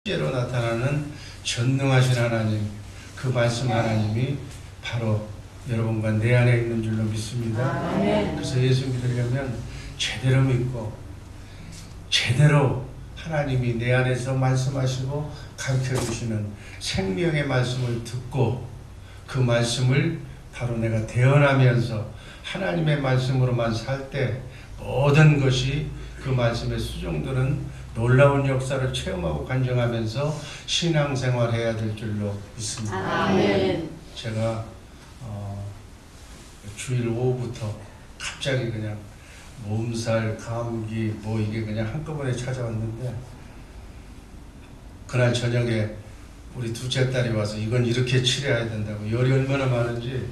실제로 나타나는 전능하신 하나님, 그 말씀 하나님이 바로 여러분과 내 안에 있는 줄로 믿습니다. 그래서 예수 믿으려면 제대로 믿고 제대로 하나님이 내 안에서 말씀하시고 가르쳐 주시는 생명의 말씀을 듣고 그 말씀을 바로 내가 대언하면서 하나님의 말씀으로만 살 때 모든 것이 그 말씀에 수종드는 놀라운 역사를 체험하고 간증하면서 신앙생활 해야 될 줄로 믿습니다. 아멘. 제가 주일 오후부터 갑자기 그냥 몸살, 감기 뭐 이게 그냥 한꺼번에 찾아왔는데 그날 저녁에 우리 둘째 딸이 와서 이건 이렇게 치료해야 된다고, 열이 얼마나 많은지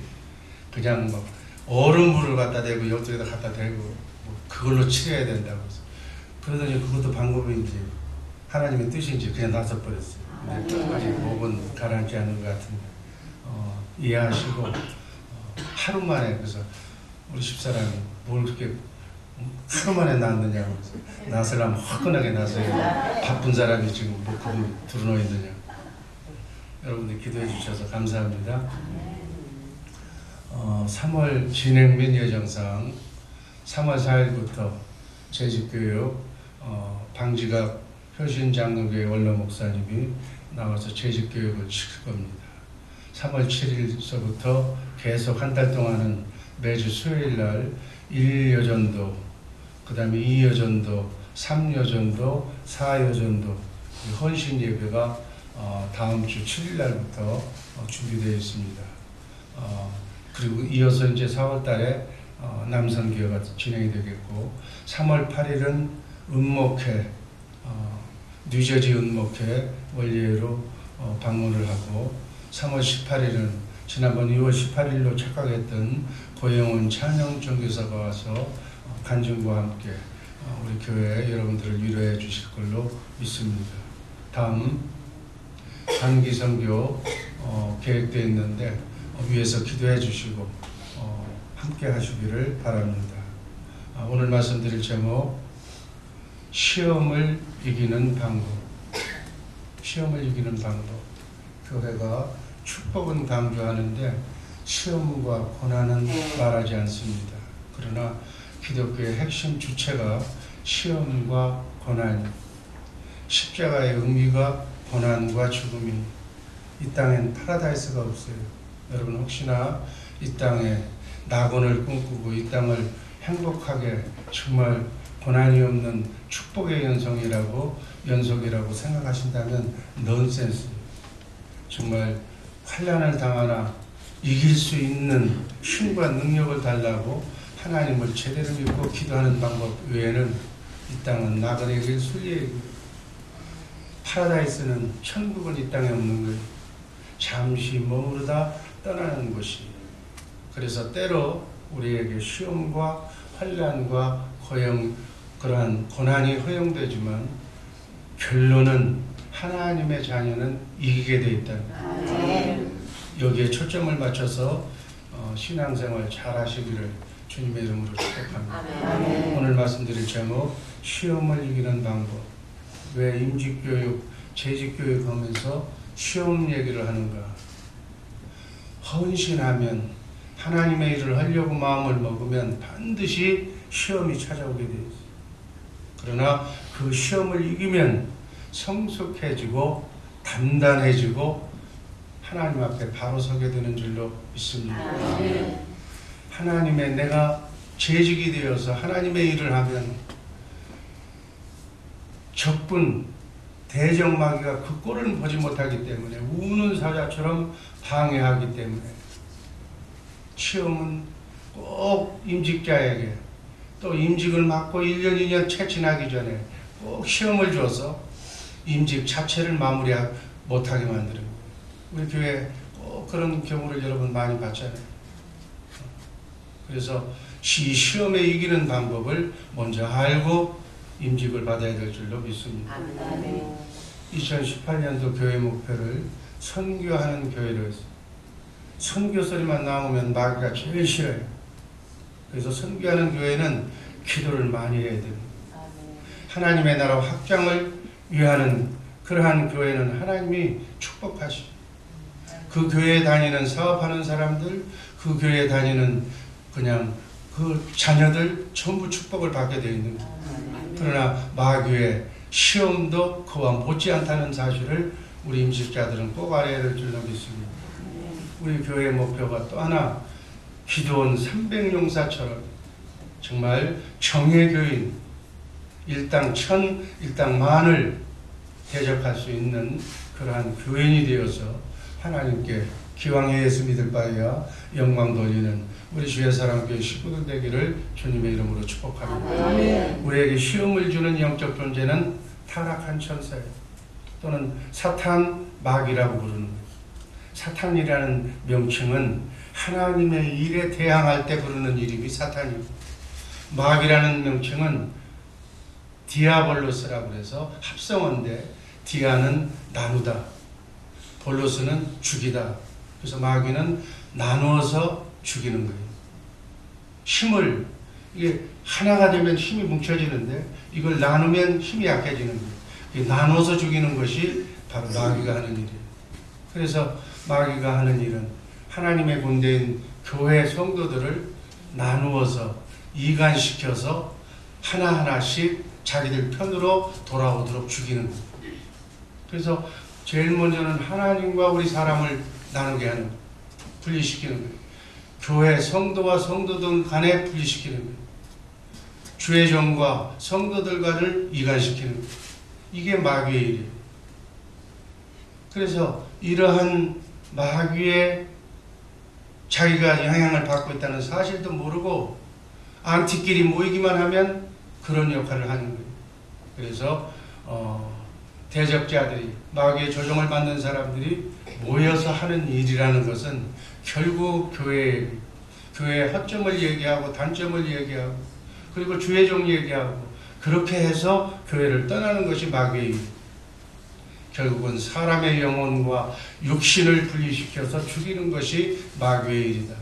그냥 막 얼음물을 갖다 대고 옆쪽에다 갖다 대고 뭐 그걸로 치료해야 된다고 해서 그러더니 그것도 방법인지 하나님의 뜻인지 그냥 놔둬버렸어요. 근데 아직 목은 가라앉지 않은 것 같은데 이해하시고 하루 만에, 그래서 우리 집사람이 뭘 그렇게 하루 만에 낫느냐고, 나서려면 화끈하게 나서야 바쁜 사람이 지금 뭐 그분 들어놓여 있느냐. 여러분들 기도해 주셔서 감사합니다. 3월 진행 및 예정상 3월 4일부터 재직교육 방지각 효신장로교회 원로 목사님이 나와서 재직교육을 시킬 겁니다. 3월 7일서부터 계속 한 달 동안은 매주 수요일날 1여전도, 그 다음에 2여전도, 3여전도, 4여전도 헌신 예배가 다음 주 7일날부터 준비되어 있습니다. 그리고 이어서 이제 4월 달에 남선교회가 진행이 되겠고, 3월 8일은 은목회, 뉴저지 은목회 원예회로 방문을 하고, 3월 18일은 지난번 2월 18일로 착각했던 고영훈 찬영종교사가 와서 간증과 함께 우리 교회 여러분들을 위로해 주실 걸로 믿습니다. 다음 단기선교 계획되어 있는데 위에서 기도해 주시고 함께 하시기를 바랍니다. 오늘 말씀드릴 제목, 시험을 이기는 방법. 시험을 이기는 방법. 교회가 축복은 강조하는데 시험과 고난은 말하지 않습니다. 그러나 기독교의 핵심 주체가 시험과 고난, 십자가의 의미가 고난과 죽음이, 이 땅엔 파라다이스가 없어요. 여러분 혹시나 이 땅에 낙원을 꿈꾸고 이 땅을 행복하게 정말 고난이 없는 축복의 연속이라고 생각하신다면 넌센스. 정말 환난을 당하나 이길 수 있는 힘과 능력을 달라고 하나님을 제대로 믿고 기도하는 방법 외에는 이 땅은 낙원의 길, 순리의 길, 파라다이스는, 천국은 이 땅에 없는 거예요. 잠시 머무르다 떠나는 곳이. 그래서 때로 우리에게 시험과 환난과 그러한 고난이 허용되지만 결론은 하나님의 자녀는 이기게 되어 있다는 거예요. 여기에 초점을 맞춰서 신앙생활 잘 하시기를 주님의 이름으로 축복합니다. 오늘 말씀드릴 제목, 시험을 이기는 방법. 왜 임직교육, 재직교육 하면서 시험 얘기를 하는가? 헌신하면, 하나님의 일을 하려고 마음을 먹으면 반드시 시험이 찾아오게 되어 있어요. 그러나 그 시험을 이기면 성숙해지고 단단해지고 하나님 앞에 바로 서게 되는 줄로 믿습니다. 하나님의, 내가 재직이 되어서 하나님의 일을 하면 적군 대적마귀가 그 꼴을 보지 못하기 때문에 우는 사자처럼 방해하기 때문에 시험은 꼭 임직자에게, 또 임직을 맡고 1년 2년 채 지나기 전에 꼭 시험을 줘서 임직 자체를 마무리 못하게 만드는 거예요. 우리 교회 꼭 그런 경우를 여러분 많이 봤잖아요. 그래서 시험에 이기는 방법을 먼저 알고 임직을 받아야 될 줄로 믿습니다. 2018년도 교회 목표를 선교하는 교회로 했어요. 선교 소리만 나오면 마귀가 제일 싫어요. 그래서 선교하는 교회는 기도를 많이 해야 됩니다. 하나님의 나라 확장을 위하는 그러한 교회는 하나님이 축복하시고 그 교회에 다니는 사업하는 사람들, 그 교회에 다니는 그냥 그 자녀들 전부 축복을 받게 되어 있는 거예요. 그러나 마귀의 시험도 그와 못지않다는 사실을 우리 임직자들은 꼭 알아야 될 줄로 믿습니다. 우리 교회의 목표가 또 하나, 기도원 300용사처럼 정말 정예 교인, 일당 천, 일당 만을 대적할 수 있는 그러한 교인이 되어서 하나님께 기왕에 예수 믿을 바에야 영광 돌리는 우리 주의 사랑교회 식구들 되기를 주님의 이름으로 축복합니다. 아멘. 우리에게 시험을 주는 영적 존재는 타락한 천사예요. 또는 사탄, 마귀라고 부르는 거예요. 사탄이라는 명칭은 하나님의 일에 대항할 때 부르는 이름이 사탄이고, 마귀라는 명칭은 디아볼로스라고 해서 합성어인데, 디아는 나누다, 볼로스는 죽이다. 그래서 마귀는 나누어서 죽이는 거예요. 힘을, 이게 하나가 되면 힘이 뭉쳐지는데 이걸 나누면 힘이 약해지는 거예요. 나눠서 죽이는 것이 바로 마귀가 하는 일이에요. 그래서 마귀가 하는 일은 하나님의 군대인 교회 성도들을 나누어서 이간시켜서 하나하나씩 자기들 편으로 돌아오도록 죽이는 거예요. 그래서 제일 먼저는 하나님과 우리 사람을 나누게 하는 거예요. 분리시키는 거예요. 교회 성도와 성도들 간에 분리시키는 거예요. 주의 종과 성도들과를 이간시키는 거예요. 이게 마귀의 일이에요. 그래서 이러한 마귀의 자기가 영향을 받고 있다는 사실도 모르고 안티끼리 모이기만 하면 그런 역할을 하는 거예요. 그래서 대적자들이, 마귀의 조종을 받는 사람들이 모여서 하는 일이라는 것은 결국 교회의 허점을 얘기하고 단점을 얘기하고 그리고 주의 종 얘기하고 그렇게 해서 교회를 떠나는 것이 마귀의 일. 결국은 사람의 영혼과 육신을 분리시켜서 죽이는 것이 마귀의 일이다.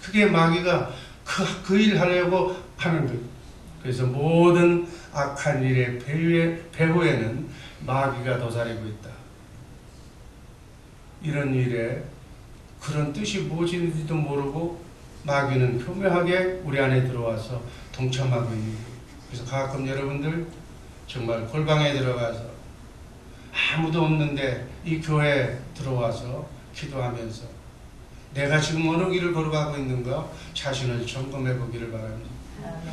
그게 마귀가 그 일 하려고 하는 거예요. 그래서 모든 악한 일의 배후에는 마귀가 도사리고 있다. 이런 일에 그런 뜻이 무엇인지도 모르고 마귀는 교묘하게 우리 안에 들어와서 동참하고 있는 거예요. 그래서 가끔 여러분들 정말 골방에 들어가서 아무도 없는데 이 교회에 들어와서 기도하면서 내가 지금 어느 길을 걸어가고 있는가 자신을 점검해 보기를 바랍니다.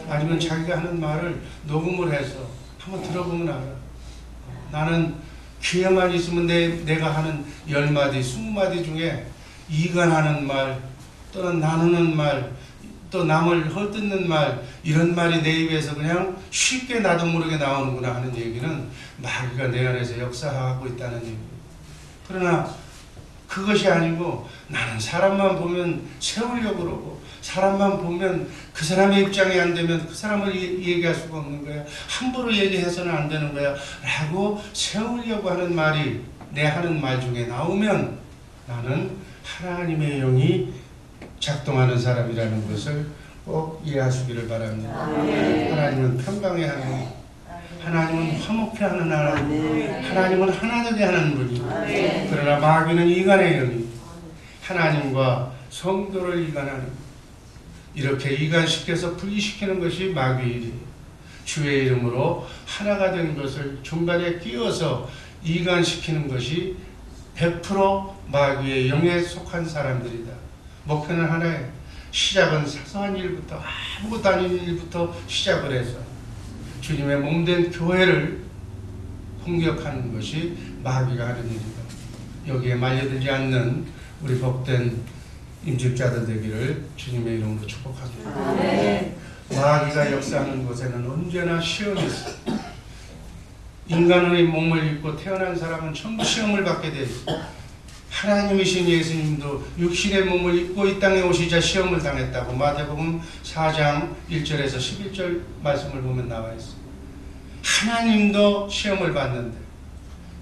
아니면 자기가 하는 말을 녹음을 해서 한번 들어보면 알아. 나는 귀에만 있으면 내가 하는 10마디, 20마디 중에 이간하는 말, 또는 나누는 말, 또 남을 헐뜯는 말, 이런 말이 내 입에서 그냥 쉽게 나도 모르게 나오는구나 하는 얘기는 마귀가 내 안에서 역사하고 있다는 얘기예요. 그러나 그것이 아니고 나는 사람만 보면 세우려고 그러고 사람만 보면 그 사람의 입장이 안 되면 그 사람을 얘기할 수가 없는 거야. 함부로 얘기해서는 안 되는 거야. 라고 세우려고 하는 말이 내 하는 말 중에 나오면 나는 하나님의 영이 작동하는 사람이라는 것을 꼭 이해하시기를 바랍니다. 하나님은 평강의 하나님, 하나님은 화목케 하는 하나님, 하나님은 하나되게 하는 분이. 그러나 마귀는 이간의 영이 하나님과 성도를 이간하는, 이렇게 이간시켜서 분리시키는 것이 마귀의 일이에요. 주의 이름으로 하나가 된 것을 중간에 끼워서 이간시키는 것이 100% 마귀의 영에 속한 사람들이다. 목표는 하나예요. 시작은 사소한 일부터, 아무것도 아닌 일부터 시작을 해서 주님의 몸된 교회를 공격하는 것이 마귀가 하는 일이다. 여기에 말려들지 않는 우리 복된 임직자들 되기를 주님의 이름으로 축복합니다. 네. 마귀가 역사하는 곳에는 언제나 시험이 있어. 인간의 몸을 입고 태어난 사람은 전부 시험을 받게 돼 있어. 하나님이신 예수님도 육신의 몸을 입고 이 땅에 오시자 시험을 당했다고 마태복음 4장 1절에서 11절 말씀을 보면 나와 있어요. 하나님도 시험을 받는데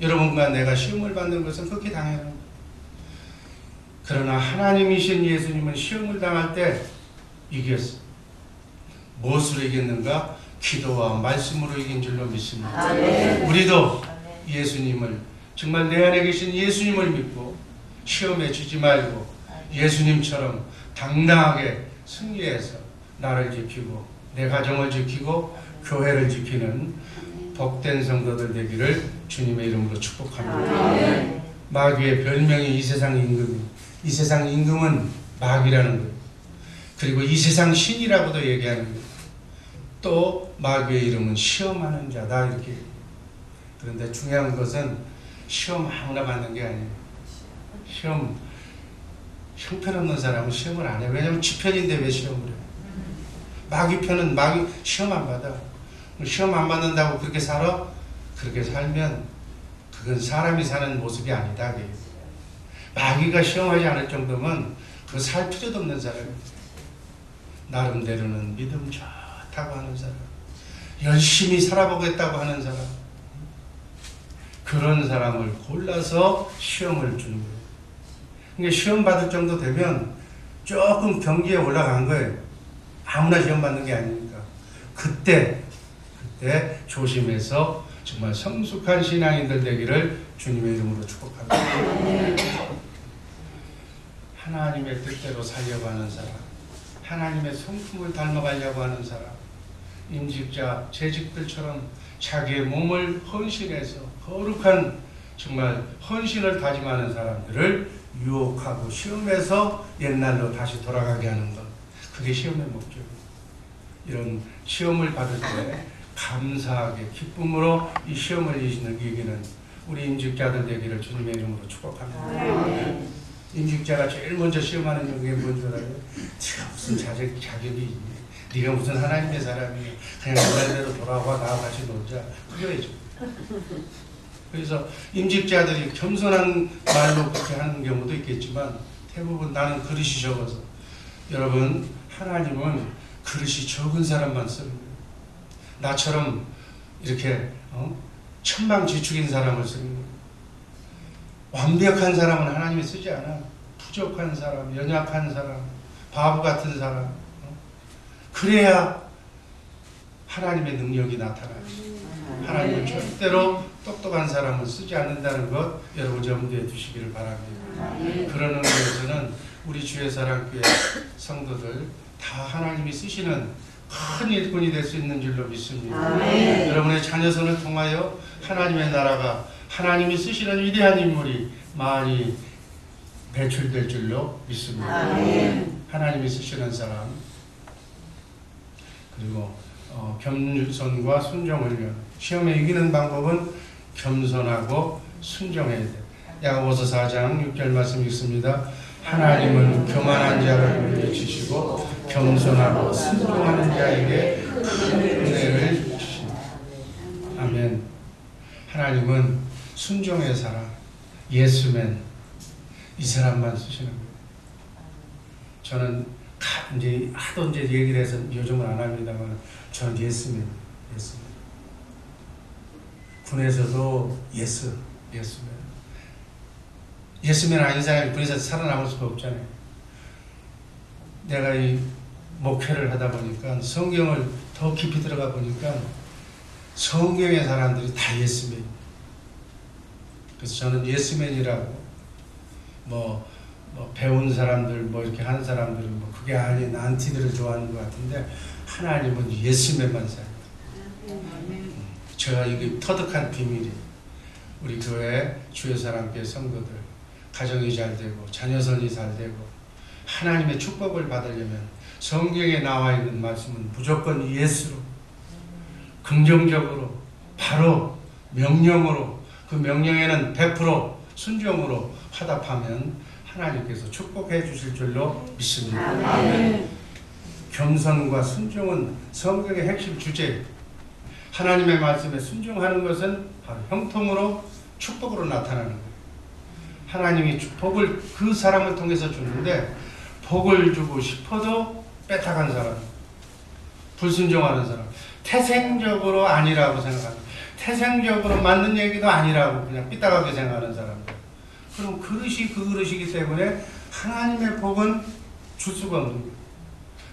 여러분과 내가 시험을 받는 것은 그렇게 당연한 거예요. 그러나 하나님이신 예수님은 시험을 당할 때 이겼어. 무엇으로 이겼는가? 기도와 말씀으로 이긴 줄로 믿습니다. 우리도 예수님을, 정말 내 안에 계신 예수님을 믿고 시험에 지지 말고 예수님처럼 당당하게 승리해서 나를 지키고 내 가정을 지키고 교회를 지키는 복된 성도들 되기를 주님의 이름으로 축복합니다. 마귀의 별명이 이 세상 임금이에요. 이 세상 임금은 마귀라는 거예요. 그리고 이 세상 신이라고도 얘기하는 거예요. 또 마귀의 이름은 시험하는 자다 이렇게. 그런데 중요한 것은 시험 아무나 받는 게 아니에요. 시험 형편없는 사람은 시험을 안 해요. 왜냐하면 지 편인데 왜 시험을 해요? 마귀 편은 마귀 시험 안 받아. 시험 안 받는다고 그렇게 살아? 그렇게 살면 그건 사람이 사는 모습이 아니다. 마귀가 시험하지 않을 정도면 그 살 필요도 없는 사람이에요. 나름대로는 믿음 좋다고 하는 사람, 열심히 살아보겠다고 하는 사람, 그런 사람을 골라서 시험을 주는 거예요. 그러니까 시험 받을 정도 되면 조금 경지에 올라간 거예요. 아무나 시험 받는 게 아니니까. 그때 조심해서 정말 성숙한 신앙인들 되기를 주님의 이름으로 축복합니다. 하나님의 뜻대로 살려고 하는 사람, 하나님의 성품을 닮아가려고 하는 사람, 임직자, 재직들처럼 자기의 몸을 헌신해서 거룩한 정말 헌신을 다짐하는 사람들을 유혹하고 시험해서 옛날로 다시 돌아가게 하는 것, 그게 시험의 목적이에요. 이런 시험을 받을 때 감사하게 기쁨으로 이 시험을 이기는 우리 임직자들 되기를 주님의 이름으로 축복합니다. 임직자가 제일 먼저 시험하는 게 뭔 줄 알아요? 네가 무슨 자격이 있니? 네가 무슨 하나님의 사람이야? 그냥 옛날대로 돌아와 나와 같이 놀자. 그거죠. 그래서 임직자들이 겸손한 말로 그렇게 하는 경우도 있겠지만 대부분 나는 그릇이 적어서. 여러분, 하나님은 그릇이 적은 사람만 쓰는 거예요. 나처럼 이렇게 천방지축인 사람을 쓰는 거예요. 완벽한 사람은 하나님이 쓰지 않아. 부족한 사람, 연약한 사람, 바보 같은 사람, 그래야 하나님의 능력이 나타나지. 하나님은 절대로 똑똑한 사람을 쓰지 않는다는 것 여러분 염두에 두시기를 바랍니다. 그런 의미에서는 우리 주의 사랑교회 성도들 다 하나님이 쓰시는 큰 일꾼이 될 수 있는 줄로 믿습니다. 여러분의 자녀선을 통하여 하나님의 나라가, 하나님이 쓰시는 위대한 인물이 많이 배출될 줄로 믿습니다. 하나님이 쓰시는 사람, 그리고 겸손과 순종을 위한 시험에 이기는 방법은 겸손하고 순종해야 돼요. 야고보서 4장 6절 말씀 읽습니다. 하나님은 교만한 자를 물리치시고 겸손하고 순종하는 자에게 큰 은혜를 주십니다. 아멘. 하나님은 순종의 사람, 예수맨, 이 사람만 쓰시는 거예요. 저는 이제 하도 이제 얘기를 해서 요즘은 안 합니다만 저는 예수맨. 군에서도 예수맨 아닌 사람이 군에서 살아남을 수가 없잖아요. 내가 이 목회를 하다 보니까 성경을 더 깊이 들어가 보니까 성경의 사람들이 다 예수맨. 그래서 저는 예수맨이라고 뭐 배운 사람들 이렇게 하는 사람들은 그게 아닌 안티들을 좋아하는 것 같은데 하나님은 예수맨만 살아요. 제가 이게 터득한 비밀이에요. 우리 교회 주의 사랑교회 성도들 가정이 잘 되고 자녀선이 잘 되고 하나님의 축복을 받으려면 성경에 나와 있는 말씀은 무조건 예수로, 긍정적으로, 바로 명령으로, 그 명령에는 100% 순종으로 화답하면 하나님께서 축복해 주실 줄로 믿습니다. 아멘. 겸손과 순종은 성경의 핵심 주제예요. 하나님의 말씀에 순종하는 것은 바로 형통으로 축복으로 나타나는 거예요. 하나님이 복을 그 사람을 통해서 주는데 복을 주고 싶어도 뺏어간 사람, 불순종하는 사람, 태생적으로 아니라고 생각합니다. 태생적으로 맞는 얘기도 아니라고 그냥 삐딱하게 생각하는 사람들. 그럼 그릇이 그 그릇이기 때문에 하나님의 복은 줄 수가 없는 거예요.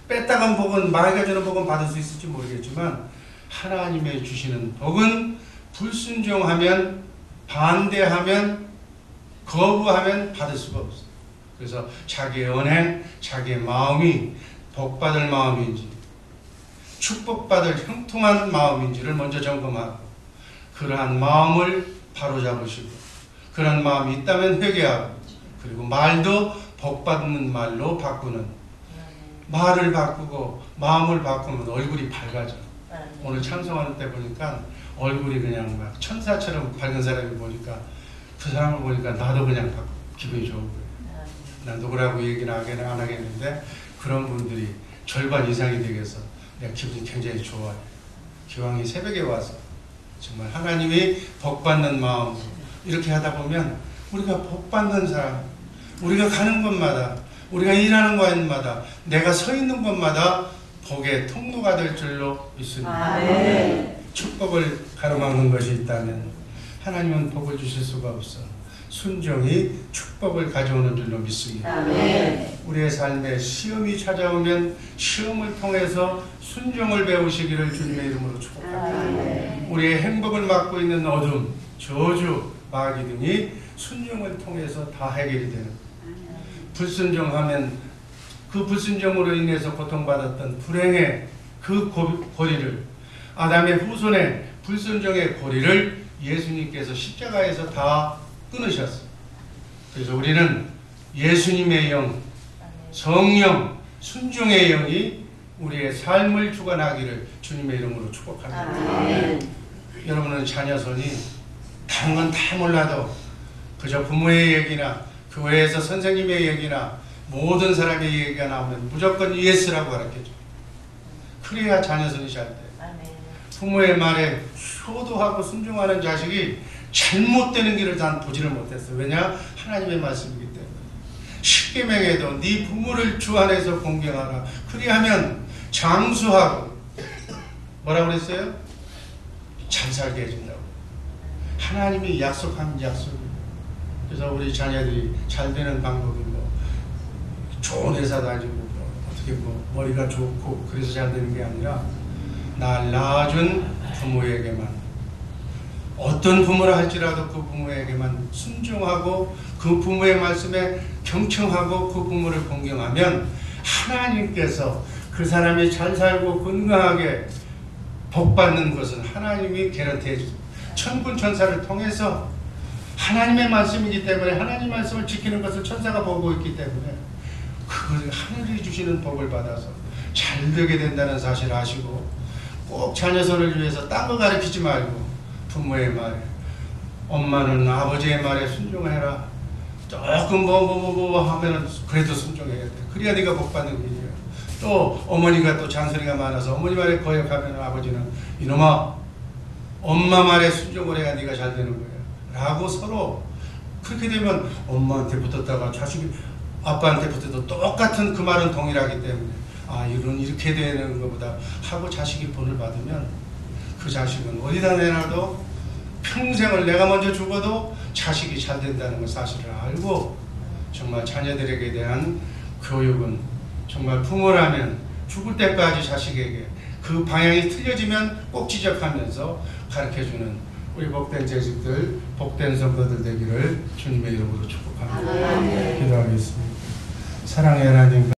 뺏다간 복은, 마귀가 주는 복은 받을 수 있을지 모르겠지만 하나님의 주시는 복은 불순종하면 반대하면, 거부하면 받을 수가 없어요. 그래서 자기의 언행, 자기의 마음이 복받을 마음인지 축복받을 형통한 마음인지를 먼저 점검하고, 그러한 마음을 바로잡으시고, 그런 마음이 있다면 회개하고, 그리고 말도 복받는 말로 바꾸는, 말을 바꾸고 마음을 바꾸면 얼굴이 밝아져. 오늘 찬송하는 때 보니까 얼굴이 그냥 막 천사처럼 밝은 사람이 보니까, 그 사람을 보니까 나도 그냥 기분이 좋은 거예요. 난 누구라고 얘기는 안 하겠는데 그런 분들이 절반 이상이 되겠어. 내가 기분이 굉장히 좋아요. 기왕이 새벽에 와서 정말 하나님이 복받는 마음, 이렇게 하다 보면 우리가 복받는 사람, 우리가 가는 곳마다, 우리가 일하는 곳마다, 내가 서 있는 곳마다 복의 통로가 될 줄로 믿습니다. 축복을 가로막는 것이 있다면 하나님은 복을 주실 수가 없어. 순종이 축복을 가져오는 줄로 믿습니다. 우리의 삶에 시험이 찾아오면 시험을 통해서 순종을 배우시기를 주님의 이름으로 축복합니다. 우리의 행복을 막고 있는 어둠, 저주, 마귀 등이 순종을 통해서 다 해결이 되는, 불순종하면 그 불순종으로 인해서 고통받았던 불행의 그 고리를, 아담의 후손의 불순종의 고리를 예수님께서 십자가에서 다 끊으셨어요. 그래서 우리는 예수님의 영, 성령, 순종의 영이 우리의 삶을 주관하기를 주님의 이름으로 축복합니다. 여러분은 자녀손이 다른 건 다 몰라도 그저 부모의 얘기나 교회에서 선생님의 얘기나 모든 사람의 얘기가 나오면 무조건 예스라고 가르쳐줘요. 그래야 자녀손이 잘 돼요. 부모의 말에 효도하고 순종하는 자식이 잘못되는 길을 난 보지를 못했어. 왜냐? 하나님의 말씀이기 때문에. 십계명에도 네 부모를 주 안에서 공경하라. 그리하면 장수하고, 뭐라고 그랬어요? 잘 살게 해준다고. 하나님이 약속한 약속이에요. 그래서 우리 자녀들이 잘 되는 방법이 뭐 좋은 회사 다니고 어떻게 머리가 좋고 그래서 잘 되는 게 아니라, 날 낳아준 부모에게만, 어떤 부모라 할지라도 그 부모에게만 순종하고 그 부모의 말씀에 경청하고 그 부모를 공경하면 하나님께서 그 사람이 잘 살고 건강하게 복받는 것은 하나님이 개런티해 주세요. 천군 천사를 통해서, 하나님의 말씀이기 때문에, 하나님 말씀을 지키는 것을 천사가 보고 있기 때문에 그걸 하늘이 주시는 복을 받아서 잘 되게 된다는 사실을 아시고, 꼭 자녀손을 위해서 딴 거 가르치지 말고 부모의 말에, 엄마는 아버지의 말에 순종해라. 조금 뭐 하면은 그래도 순종해야 돼. 그래야 네가 복 받는 길이에요. 또 어머니가 또 잔소리가 많아서 어머니 말에 거역하면 아버지는 이놈아, 엄마 말에 순종을 해야 네가 잘 되는 거야 라고 서로, 그렇게 되면 엄마한테 붙었다가 자식이 아빠한테 붙어도 똑같은 그 말은 동일하기 때문에, 아, 이렇게 되는 것보다 하고 자식이 본을 받으면 그 자식은 어디다 내놔도 평생을, 내가 먼저 죽어도 자식이 잘 된다는 걸 사실을 알고, 정말 자녀들에게 대한 교육은 정말 부모라면 죽을 때까지 자식에게 그 방향이 틀려지면 꼭 지적하면서 가르쳐주는 우리 복된 재직들, 복된 성도들 되기를 주님의 이름으로 축복합니다. 기도하겠습니다. 사랑의 하나님,